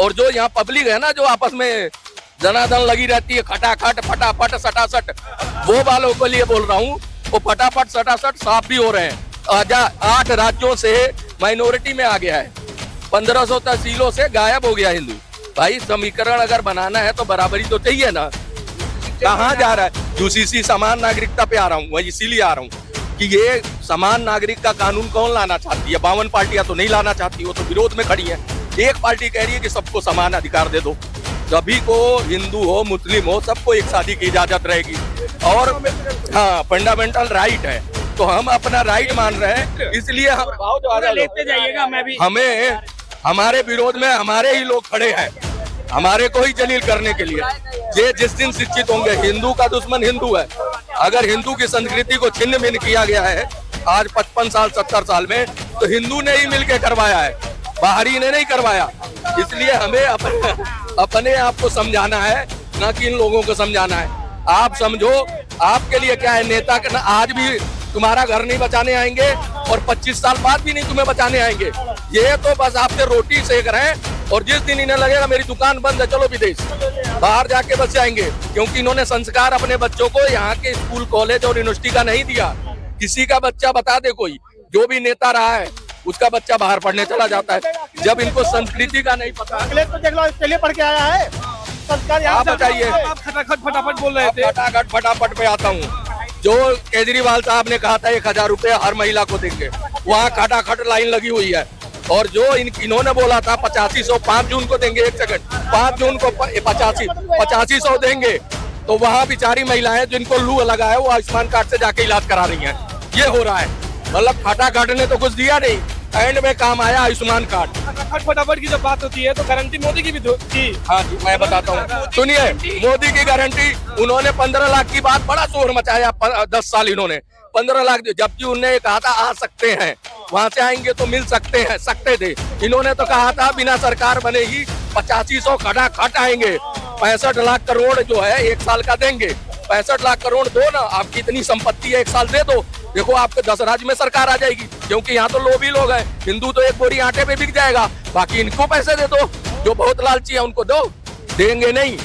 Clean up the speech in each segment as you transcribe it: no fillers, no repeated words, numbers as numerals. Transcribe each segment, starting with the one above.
और जो यहाँ पब्लिक है ना, जो आपस में जनादन लगी रहती है, खटाखट फटाफट सटासट, वो वालों के लिए बोल रहा हूँ। वो फटाफट सटासट साफ भी हो रहे हैं। 8 राज्यों से माइनॉरिटी में आ गया है, 1500 तहसीलों से गायब हो गया हिंदू। भाई समीकरण अगर बनाना है तो बराबरी तो चाहिए ना। कहाँ जा रहा है? यूसीसी समान नागरिकता पे आ रहा हूँ, वही इसीलिए आ रहा हूँ कि ये समान नागरिक का कानून कौन लाना चाहती है? 52 पार्टियां तो नहीं लाना चाहती, वो तो विरोध में खड़ी है। एक पार्टी कह रही है कि सबको समान अधिकार दे दो, सभी को, हिंदू हो मुस्लिम हो, सबको एक शादी की इजाजत रहेगी। और हाँ, फंडामेंटल राइट है, तो हम अपना राइट मान रहे हैं, इसलिए हम लेते जाइएगा। मैं भी हमें हमारे विरोध में हमारे ही लोग खड़े हैं, हमारे को ही जलील करने के लिए। ये जिस दिन शिक्षित होंगे, हिंदू का दुश्मन हिंदू है। अगर हिंदू की संस्कृति को छिन्न भिन्न किया गया है आज 55 साल 70 साल में, तो हिंदू ने ही मिलकर करवाया है, बाहरी ने नहीं करवाया। इसलिए हमें अपने आप को समझाना है, ना कि इन लोगों को समझाना है। आप समझो, आपके लिए क्या है, नेता का आज भी तुम्हारा घर नहीं बचाने आएंगे और 25 साल बाद भी नहीं तुम्हें बचाने आएंगे। ये तो बस आपसे रोटी सेक रहे हैं, और जिस दिन इन्हें लगेगा मेरी दुकान बंद है, चलो विदेश, बाहर जाके बच जाएंगे। क्योंकि इन्होंने संस्कार अपने बच्चों को यहाँ के स्कूल कॉलेज और यूनिवर्सिटी का नहीं दिया। किसी का बच्चा बता दे, कोई जो भी नेता रहा है उसका बच्चा बाहर पढ़ने चला जाता है, जब इनको संस्कृति का नहीं पता। तो देख लो, इसके लिए पढ़ के आया है संस्कार। आप बताइए, आप खटाखट फटाफट बोल रहे थे। फटाखट फटाफट पे आता हूँ। जो केजरीवाल साहब ने कहा था 1000 रुपए हर महिला को देंगे, वहाँ खटाखट लाइन लगी हुई है। और जो इन्होंने बोला था 8500 5 जून को देंगे, 1 सेकंड, 5 जून को 8500 देंगे, तो वहाँ बेचारी महिलाएं जिनको लू लगा है, वो आयुष्मान कार्ड से जाके इलाज करा रही हैं। ये हो रहा है, मतलब खटाखट ने तो कुछ दिया नहीं, एंड में काम आया आयुष्मान कार्ड। खटाखट फटाफट की जब बात होती है तो गारंटी मोदी की भी थी। हाँ जी, मैं बताता हूँ, सुनिए। मोदी की गारंटी, उन्होंने 15 लाख की बात बड़ा शोर मचाया, 10 साल इन्होंने 15 लाख, जबकि उन्होंने कहा था आ सकते हैं, वहां से आएंगे तो मिल सकते हैं, सकते थे। इन्होंने तो कहा था बिना सरकार बने ही 8500 खटाखट आएंगे, 65 लाख करोड़ जो है 1 साल का देंगे। 65 लाख करोड़ दो ना, आपकी इतनी संपत्ति है, 1 साल दे दो, देखो आपके 10 राज्य में सरकार आ जाएगी। क्योंकि यहाँ तो लोभी लोग हैं, हिंदू तो एक बोरी आटे पे बिक जाएगा, बाकी इनको पैसे दे दो, जो बहुत लालची है उनको दो। देंगे नहीं,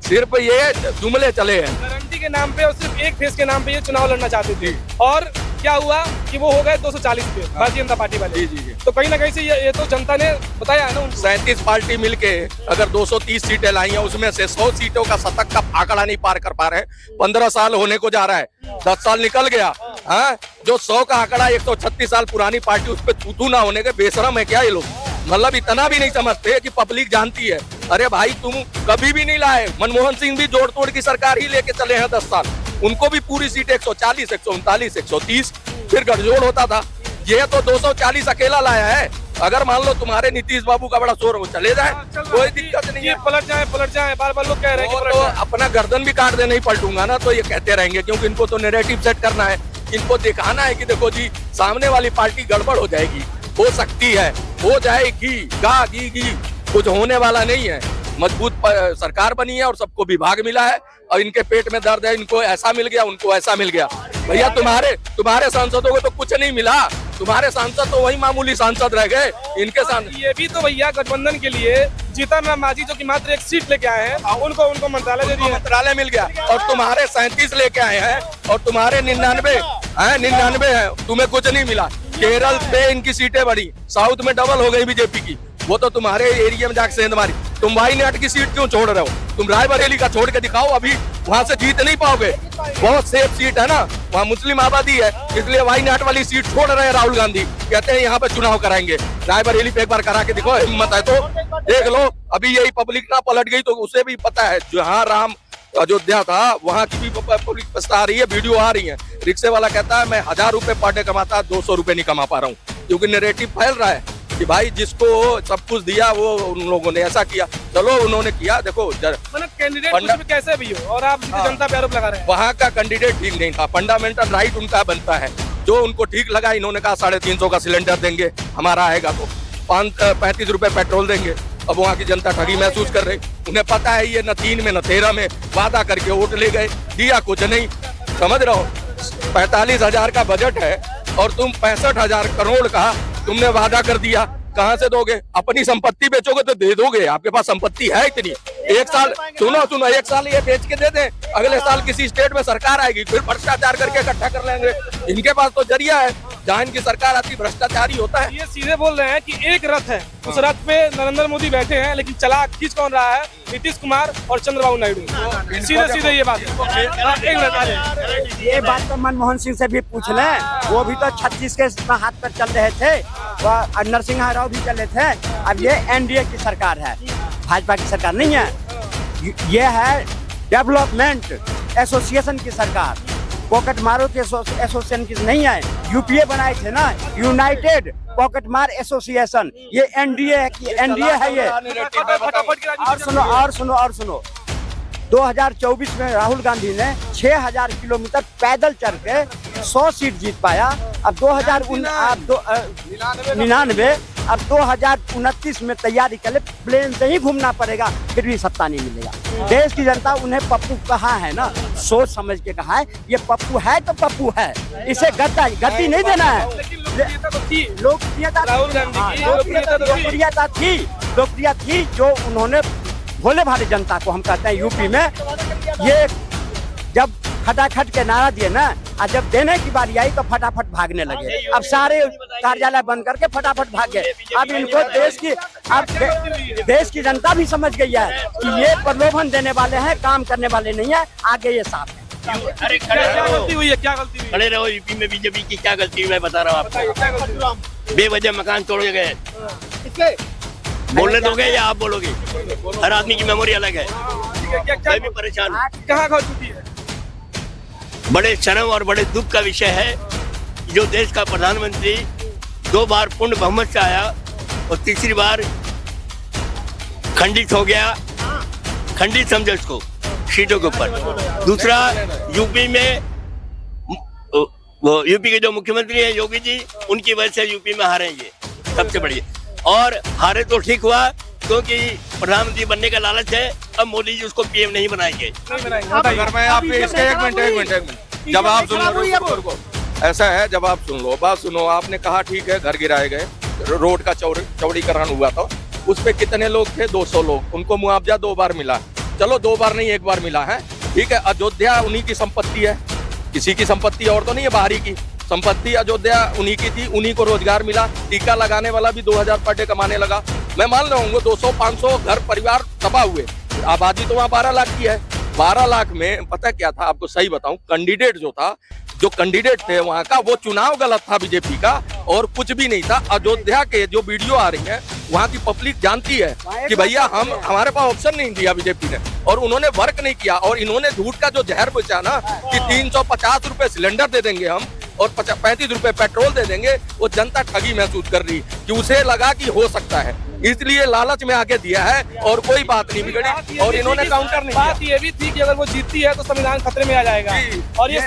सिर्फ ये जुमले चले हैं। गारंटी के नाम पे और सिर्फ एक फेस के नाम पे ये चुनाव लड़ना चाहते थे, और क्या हुआ कि वो हो गए 240 पे, भारतीय जनता पार्टी वाले। जी। तो कहीं ना कहीं से ये तो जनता ने बताया है ना। 37 पार्टी मिलके अगर 230 सीटें लाई हैं, उसमें से 100 सीटों का शतक का आंकड़ा नहीं पार कर पा रहे हैं। 15 साल होने को जा रहा है, 10 साल निकल गया। हाँ, जो 100 का आंकड़ा 136 साल पुरानी पार्टी, उस पर थू ना होने के बेशरम है क्या ये लोग? मतलब इतना भी नहीं समझते कि पब्लिक जानती है। अरे भाई, तुम कभी भी नहीं लाए, मनमोहन सिंह भी जोड़ तोड़ की सरकार ही लेके चले हैं 10 साल, उनको भी पूरी सीट 140, 139, 130 फिर गठजोड़ होता था। ये तो 240 अकेला लाया है। अगर मान लो तुम्हारे नीतीश बाबू का बड़ा शोर, वो चले जाए, कोई दिक्कत नहीं है। पलट जाए, बार लोग कह रहे हैं तो अपना गर्दन भी काट दे, नहीं पलटूंगा ना, तो ये कहते रहेंगे, क्योंकि इनको तो नैरेटिव सेट करना है, इनको दिखाना है कि देखो जी, सामने वाली पार्टी गड़बड़ हो जाएगी, हो सकती है, हो जाएगी, गी कुछ होने वाला नहीं है। मजबूत सरकार बनी है और सबको विभाग मिला है, और इनके पेट में दर्द है, इनको ऐसा मिल गया, उनको ऐसा मिल गया। भैया तुम्हारे सांसदों को तो कुछ नहीं मिला, तुम्हारे सांसद तो वही मामूली सांसद रह गए। इनके साथ ये भी तो भैया गठबंधन के लिए जीतन राम मांझी जो कि मात्र 1 सीट लेके आए हैं, उनको मंत्रालय दे दिया, मंत्रालय मिल गया। और तुम्हारे 37 लेके आए हैं, और तुम्हारे 99 है, तुम्हें कुछ नहीं मिला। केरल पे इनकी सीटें बढ़ी, साउथ में डबल हो गई बीजेपी की, वो तो तुम्हारे एरिया में जाके सेंध मारी। तुम वाईनाड की सीट क्यों छोड़ रहे हो? तुम रायबरेली का छोड़ के दिखाओ, अभी वहां से जीत नहीं पाओगे। बहुत सेफ सीट है ना, वहाँ मुस्लिम आबादी है, इसलिए वाईनाड वाली सीट छोड़ रहे हैं राहुल गांधी। कहते हैं यहाँ पे चुनाव कराएंगे, रायबरेली पे एक बार करा के दिखाओ, हिम्मत है तो देख लो। अभी यही पब्लिक ना पलट गई तो उसे भी पता है, जहाँ राम अयोध्या था वहाँ की भी पब्लिक पछता आ रही है, वीडियो आ रही है। रिक्शे वाला कहता है मैं 1000 रुपए पर डे कमाता, 200 रुपए नहीं कमा पा रहा हूँ, क्योंकि नैरेटिव फैल रहा है कि भाई जिसको सब कुछ दिया वो उन लोगों ने ऐसा किया। चलो उन्होंने किया, देखो मतलब कैंडिडेट कुछ भी कैसे भी हो, और आप जनता पे आरोप लगा रहे हैं। वहाँ का कैंडिडेट ठीक नहीं था, फंडामेंटल राइट उनका बनता है, जो उनको ठीक लगा। इन्होंने कहा 350 का सिलेंडर देंगे, हमारा आएगा तो 35 रुपए पेट्रोल देंगे। अब वहाँ की जनता ठगी महसूस कर रही, उन्हें पता है ये न 3 में न 13 में वादा करके वोट ले गए, दिया कुछ नहीं। समझ रहे हो, 45,000 का बजट है और तुम 65,000 करोड़ का तुमने वादा कर दिया, कहाँ से दोगे? अपनी संपत्ति बेचोगे तो दे दोगे, आपके पास संपत्ति है इतनी। एक साल सुनो एक साल ये बेच के दे दें, अगले साल किसी स्टेट में सरकार आएगी, फिर भ्रष्टाचार करके इकट्ठा कर लेंगे। इनके पास तो जरिया है, जहाँ इनकी सरकार आती भ्रष्टाचार ही होता है। ये सीधे बोल रहे हैं कि एक रथ है, उस रथ पे नरेंद्र मोदी बैठे हैं, लेकिन चला खींच कौन रहा है? नीतीश कुमार और चंद्रबाबू नायडू। सीधे सीधे ये बात। ये बात तो मनमोहन सिंह से भी पूछ लें, वो भी तो 36 के हाथ पर चल रहे थे, नरसिंह राव भी चले थे। अब ये एनडीए की सरकार है, भाजपा की सरकार नहीं है। ये है डेवलपमेंट एसोसिएशन की सरकार, पॉकेट मारो के एसोसिएशन की नहीं है। यूपीए बनाए थे ना, यूनाइटेड पॉकेट मार एसोसिएशन, ये एनडीए है ये। और सुनो 2024 में राहुल गांधी ने 6000 किलोमीटर पैदल चल के 100 सीट जीत पाया। अब 2099 अब 2029 में तैयारी कर ले, प्लेन से ही घूमना पड़ेगा, फिर भी सत्ता नहीं मिलेगा। देश की जनता उन्हें पप्पू कहा है ना, सोच समझ के कहा है, ये पप्पू है तो पप्पू है, इसे गद्दी नहीं देना है। लोकप्रियता राहुल गांधी की लोकप्रियता थी जो उन्होंने भोले भाले जनता को, हम कहते हैं यूपी में, ये जब खटाखट के नारा दिए ना, और जब देने की बारी आई तो फटाफट भागने लगे। अब सारे कार्यालय बंद करके फटाफट भाग गए। अब इनको देश की जनता भी समझ गई है कि ये प्रलोभन देने वाले हैं, काम करने वाले नहीं है। आगे ये साफ है। अरे क्या गलती हुई है? क्या गलती हुई? खड़े रहो, यूपी में बीजेपी की क्या गलती हुई मैं बता रहा हूँ आपको। बेवजह मकान तोड़े गए, बोलने दोगे या आप बोलोगे? हर आदमी की मेमोरी अलग है। मैं भी परेशान हूँ। कहाँ खो चुकी है? बड़े शर्म और बड़े दुख का विषय है, जो देश का प्रधानमंत्री 2 बार पूर्ण बहुमत से आया और तीसरी बार खंडित हो गया। खंडित समझो इसको सीटों के ऊपर। दूसरा, यूपी में वो यूपी के जो मुख्यमंत्री हैं योगी जी, उनकी वजह से यूपी में हारे ये सबसे बड़ी। और हारे तो ठीक हुआ, क्योंकि प्रधानमंत्री बनने का लालच है। अब मोदी जी उसको पीएम नहीं बनाएंगे। अगर मैं आप इसके एक मिनट जब आप सुन लो, ऐसा है, जब आप सुन लो, बात सुनो। आपने कहा ठीक है, घर गिराए गए, रोड का चौड़ीकरण हुआ था, उस पे कितने लोग थे? 200 लोग। उनको मुआवजा 2 बार मिला। चलो 2 बार नहीं, 1 बार मिला है, ठीक है। अयोध्या उन्हीं की संपत्ति है, किसी की संपत्ति और तो नहीं है, बाहरी की संपत्ति। अयोध्या उन्हीं की थी, उन्हीं को रोजगार मिला। टीका लगाने वाला भी 2000 पर डे कमाने लगा। मैं मान रहा हूँ 200-500 घर परिवार तबाह हुए। आबादी तो वहाँ 12 लाख की है। 12 लाख में पता क्या था आपको सही बताऊं, कैंडिडेट जो कैंडिडेट थे वहाँ का, वो चुनाव गलत था बीजेपी का, और कुछ भी नहीं था। अयोध्या के जो वीडियो आ रही है, वहाँ की पब्लिक जानती है कि भैया हमारे पास ऑप्शन नहीं दिया बीजेपी ने, और उन्होंने वर्क नहीं किया। और इन्होंने झूठ का जो जहर बेचा ना कि 350 रुपए सिलेंडर दे देंगे हम और 35 रुपए पेट्रोल दे देंगे, वो जनता ठगी महसूस कर रही कि उसे लगा कि हो सकता है, इसलिए लालच में आके दिया है, और कोई बात नहीं बिगड़ी। और इन्होंने काउंटर नहीं किया। बात ये भी थी कि अगर वो जीतती है तो संविधान खतरे में आ जाएगा, और ये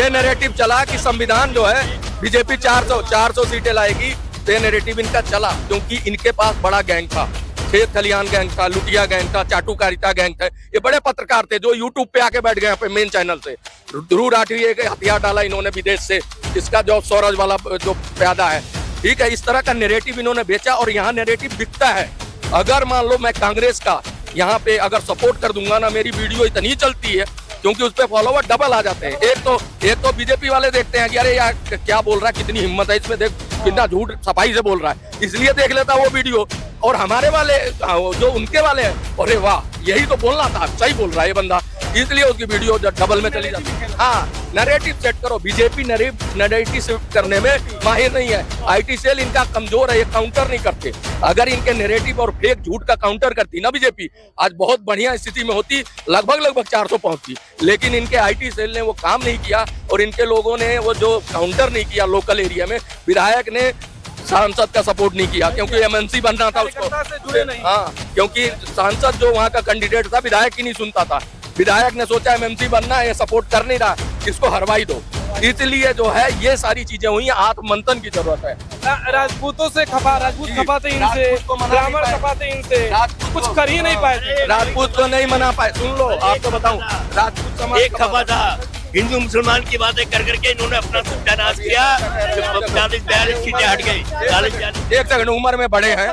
नैरेटिव चला कि संविधान जो है बीजेपी 400 सीटें लाएगी। ये नैरेटिव इनका चला, क्योंकि इनके पास बड़ा गैंग था, खेत खलियान गैंग था, लुटिया गैंग था, चाटुकारिता गैंग था। ये बड़े पत्रकार थे जो यूट्यूब पे आके बैठ गए मेन चैनल से। ध्रुव राठी के हथियार डाला इन्होंने विदेश से, इसका जो स्वराज वाला जो प्यादा है, ठीक है। इस तरह का नैरेटिव इन्होंने बेचा, और यहाँ नैरेटिव बिकता है। अगर मान लो मैं कांग्रेस का यहाँ पे अगर सपोर्ट कर दूंगा ना, मेरी वीडियो इतनी चलती है, क्योंकि उस पे फॉलोवर डबल आ जाते हैं। एक तो बीजेपी वाले देखते हैं कि अरे यार क्या बोल रहा है, कितनी हिम्मत है इसमें, देख कितना झूठ सफाई से बोल रहा है, इसलिए देख लेता वो वीडियो। और हमारे वाले जो उनके वाले हैं, अरे वाह यही तो बोलना था, सही बोल रहा है ये बंदा, इसलिए उसकी वीडियो डबल में चली जाती है। हाँ, नैरेटिव सेट करो। बीजेपी नैरेटिव सेट करने में माहिर नहीं है। आईटी सेल इनका कमजोर है, ये काउंटर नहीं करते। अगर इनके नैरेटिव और फेक झूठ का काउंटर करती ना बीजेपी, आज बहुत बढ़िया स्थिति में होती, लगभग 400 पहुंचती। लेकिन इनके आईटी सेल ने वो काम नहीं किया, और इनके लोगों ने वो जो काउंटर नहीं किया लोकल एरिया में। विधायक ने सांसद का सपोर्ट नहीं किया, क्योंकि एमएनसी बनना था उसको। हाँ, क्योंकि सांसद जो वहाँ का कैंडिडेट था, विधायक ही नहीं सुनता था। विधायक ने सोचा एमएनसी बनना है, ये सपोर्ट कर नहीं रहा, इसको हरवाई दो। इसलिए जो है ये सारी चीजें हुई, आत्ममंथन की जरूरत है। राजपूतों से राजपूत खपाते इनसे, ब्राह्मण खपाते इनसे, कुछ कर ही नहीं पाए। राजपूत को नहीं मना पाए। सुन लो, आपको बताऊं, राजपूत समाज एक खपा था, हिंदू मुसलमान की बातें कर करके इन्होंने अपना सत्यानाश किया। 40-42 सीटें हट गई। 40-42 एक सेकंड, उम्र में बड़े हैं,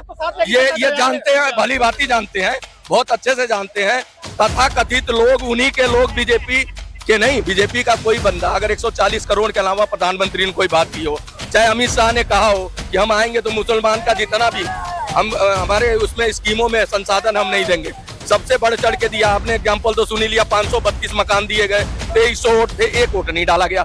ये जानते हैं, भली भांति जानते हैं, बहुत अच्छे से जानते हैं। तथा कथित लोग, उन्हीं के लोग बीजेपी के नहीं, बीजेपी का कोई बंदा अगर 140 करोड़ के अलावा प्रधानमंत्री ने कोई बात की हो, चाहे अमित शाह ने कहा हो कि हम आएंगे तो मुसलमान का जितना भी हम हमारे उसमें स्कीमों में संसाधन हम नहीं देंगे, सबसे बढ़ चढ़ के दिया। आपने एग्जाम्पल तो सुनी लिया, 532 मकान दिए गए, 2300 वोट थे, 1 वोट नहीं डाला गया।